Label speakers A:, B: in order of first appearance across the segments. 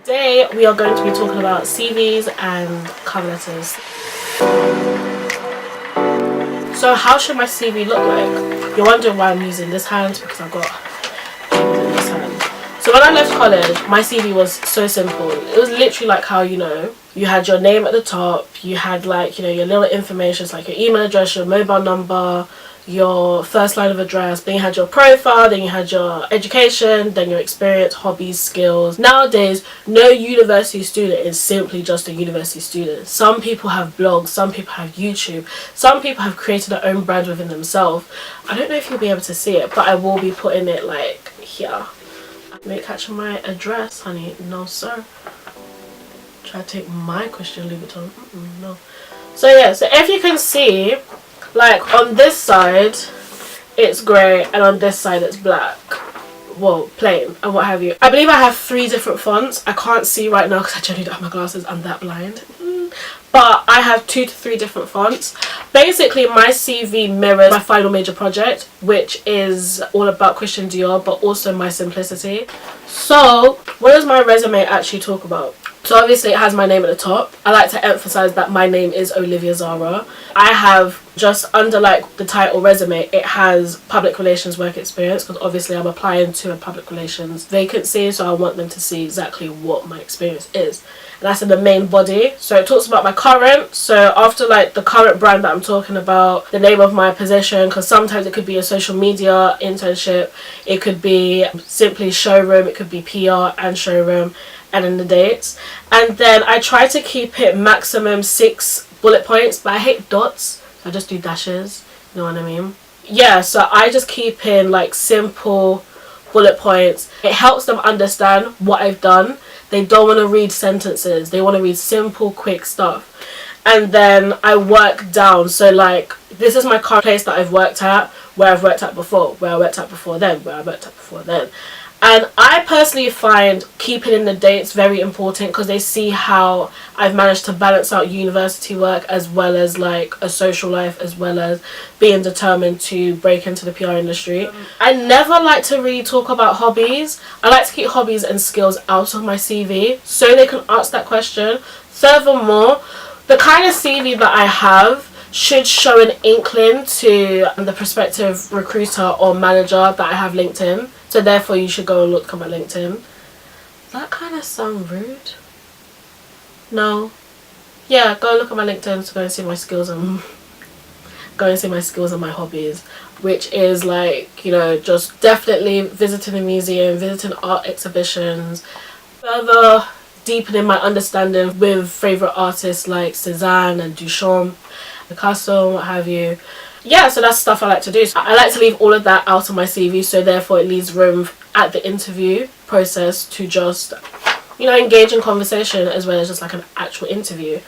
A: Today we are going to be talking about CVs and cover letters. So how should my CV look like? You're wondering why I'm using this hand, because I've got papers in this hand. So when I left college, my CV was so simple. It was literally like how, you had your name at the top, you had like, your little information, like your email address, your mobile number, your first line of address, then you had your profile, then you had your education, then your experience, hobbies, skills. Nowadays, no university student is simply just a university student. Some people have blogs, some people have YouTube, some people have created their own brand within themselves. I don't know if you'll be able to see it, but I will be putting it like here. May catch my address, honey. No sir. Try to take my Christian Louboutin. No. So yeah, so if you can see, like on this side it's grey and on this side it's black, well, plain and what have you. I believe I have 3 different fonts. I can't see right now because I generally don't have my glasses, I'm that blind. But I have 2 to 3 different fonts. Basically my CV mirrors my final major project, which is all about Christian Dior but also my simplicity. So what does my resume actually talk about? So obviously it has my name at the top. I like to emphasize that my name is Olivia-Zara. I have just under like the title resume, it has public relations work experience, because obviously I'm applying to a public relations vacancy, so I want them to see exactly what my experience is. And that's in the main body. So it talks about my current, so after like the current brand that I'm talking about, the name of my position, because sometimes it could be a social media internship, it could be simply showroom, it could be PR and showroom, and then the dates. And then I try to keep it maximum 6 bullet points, but I hate dots, so I just do dashes, you know what I mean? Yeah, so I just keep in like simple bullet points. It helps them understand what I've done. They don't want to read sentences, they want to read simple, quick stuff. And then I work down, so like this is my current place that I've worked at, where I've worked at before, where I worked at before then, where I worked at before then. And I personally find keeping in the dates very important, because they see how I've managed to balance out university work as well as like a social life, as well as being determined to break into the PR industry. I never like to really talk about hobbies. I like to keep hobbies and skills out of my CV so they can ask that question. Furthermore, the kind of CV that I have should show an inkling to the prospective recruiter or manager that I have LinkedIn. So therefore you should go and look at my LinkedIn. Does that kind of sound rude? No. Yeah, go look at my LinkedIn to go and see my skills and my hobbies, which is like, just definitely visiting a museum, visiting art exhibitions, further deepening my understanding with favourite artists like Cézanne and Duchamp, Picasso and what have you. Yeah, so that's stuff I like to do. So I like to leave all of that out of my CV, so therefore it leaves room at the interview process to just, engage in conversation as well as just like an actual interview.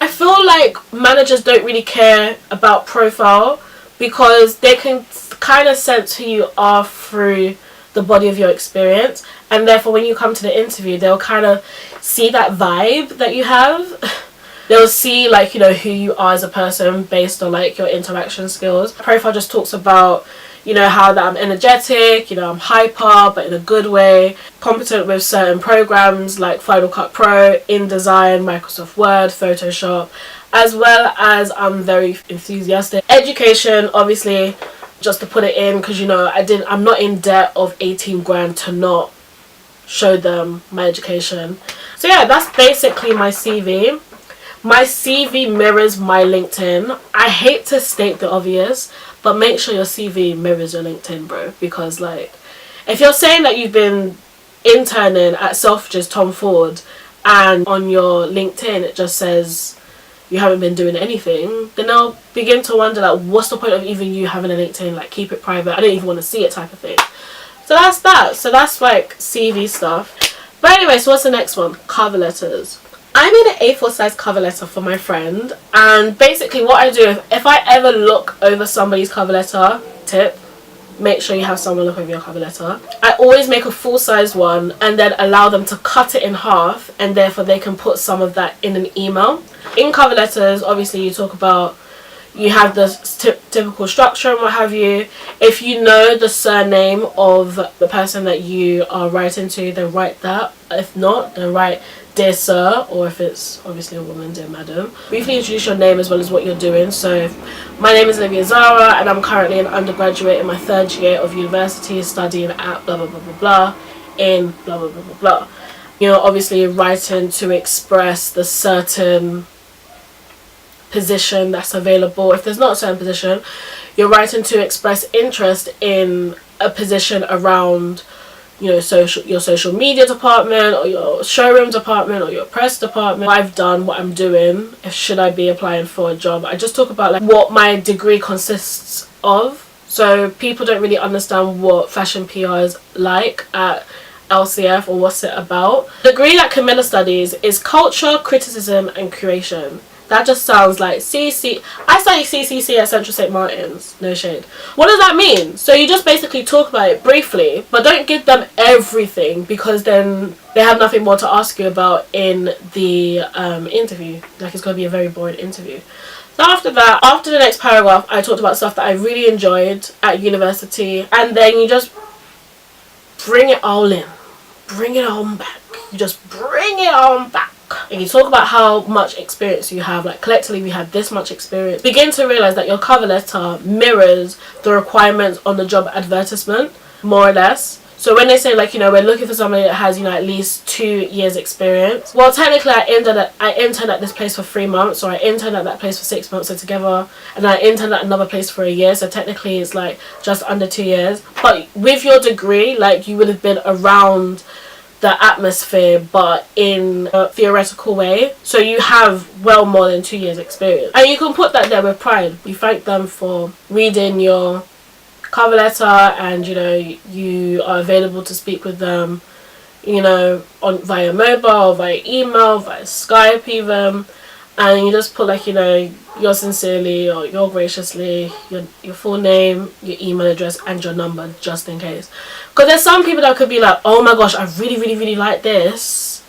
A: I feel like managers don't really care about profile, because they can kind of sense who you are through the body of your experience, and therefore when you come to the interview they'll kind of see that vibe that you have. They'll see like, who you are as a person based on like your interaction skills. Profile just talks about, how that I'm energetic, I'm hyper but in a good way, competent with certain programs like Final Cut Pro, InDesign, Microsoft Word, Photoshop, as well as I'm very enthusiastic. Education, obviously, just to put it in, because I'm not in debt of 18 grand to not show them my education. So yeah, that's basically my CV. My CV mirrors my LinkedIn. I hate to state the obvious, but make sure your CV mirrors your LinkedIn, bro. Because like, if you're saying that you've been interning at Selfridges Tom Ford and on your LinkedIn it just says you haven't been doing anything, then I'll begin to wonder like, what's the point of even you having a LinkedIn? Like, keep it private, I don't even want to see it, type of thing. So that's that. So that's like CV stuff. But anyway, so what's the next one? Cover letters. I made an A4 size cover letter for my friend, and basically what I do, if I ever look over somebody's cover letter, tip, make sure you have someone look over your cover letter. I always make a full size one and then allow them to cut it in half, and therefore they can put some of that in an email. In cover letters, obviously you talk about, you have the typical structure and what have you. If you know the surname of the person that you are writing to, then write that. If not, then write dear sir, or if it's obviously a woman, dear madam. Briefly introduce your name as well as what you're doing. So my name is Olivia-Zara and I'm currently an undergraduate in my 3rd year of university, studying at blah blah blah blah blah in blah blah blah blah blah. You're obviously writing to express the certain position that's available. If there's not a certain position, you're writing to express interest in a position around, you know, your social media department or your showroom department or your press department. What I've done, what I'm doing, if should I be applying for a job. I just talk about like what my degree consists of, so people don't really understand what fashion PR is like at LCF or what's it about. The degree that Camilla studies is culture, criticism and curation. That just sounds like CC. I studied CCC at Central St. Martin's. No shade. What does that mean? So you just basically talk about it briefly, but don't give them everything, because then they have nothing more to ask you about in the interview. Like, it's going to be a very boring interview. So after that, after the next paragraph, I talked about stuff that I really enjoyed at university, and then you just bring it all in. Bring it on back. You just bring it on back. And you talk about how much experience you have. Like, collectively we had this much experience. Begin to realize that your cover letter mirrors the requirements on the job advertisement, more or less. So when they say, like, you know, we're looking for somebody that has, you know, at least 2 years experience. Well, technically I interned at this place for 3 months, or I interned at that place for 6 months, so together, and I interned at another place for a year, so technically it's like just under 2 years. But with your degree, like, you would have been around the atmosphere, but in a theoretical way. So you have well more than 2 years experience, and you can put that there with pride. You thank them for reading your cover letter, and you know, you are available to speak with them, you know, on via mobile, via email, via Skype even, and you just put, like, you know, yours sincerely or yours graciously, your full name, your email address and your number, just in case. Because there's some people that could be like, oh my gosh, I really like this,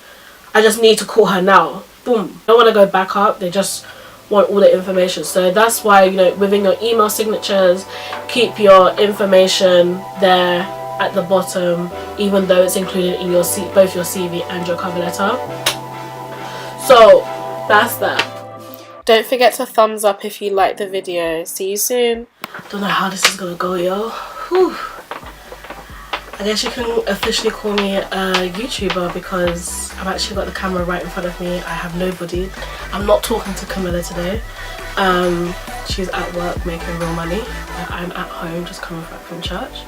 A: I just need to call her now. Boom. They don't want to go back up, they just want all the information. So that's why, you know, within your email signatures, keep your information there at the bottom, even though it's included in your both your CV and your cover letter. So that's that. Don't forget to thumbs up if you like the video. See you soon. Don't know how this is gonna go, yo. Whew. I guess you can officially call me a YouTuber, because I've actually got the camera right in front of me. I have nobody. I'm not talking to Camilla today. She's at work making real money. I'm at home just coming back from church.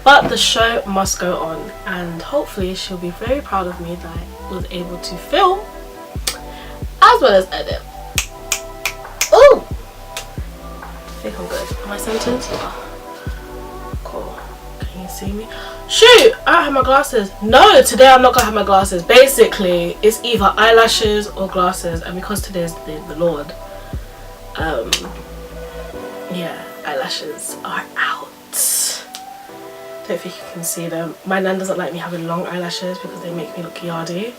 A: But the show must go on, and hopefully she'll be very proud of me that I was able to film as well as edit. Ooh! I think I'm good. Am I centered? Oh, cool. Can you see me? Shoot! I don't have my glasses. No, today I'm not gonna have my glasses. Basically, it's either eyelashes or glasses, and because today is the Lord, yeah, eyelashes are out. Don't think you can see them. My nan doesn't like me having long eyelashes because they make me look yardy,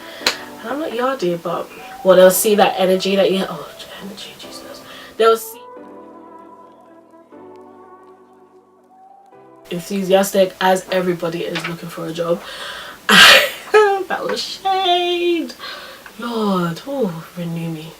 A: and I'm not yardy, but well, they'll see that energy that you. Oh, energy, Jesus! They'll see. Enthusiastic as everybody is looking for a job. That was shade. Lord, oh, renew me.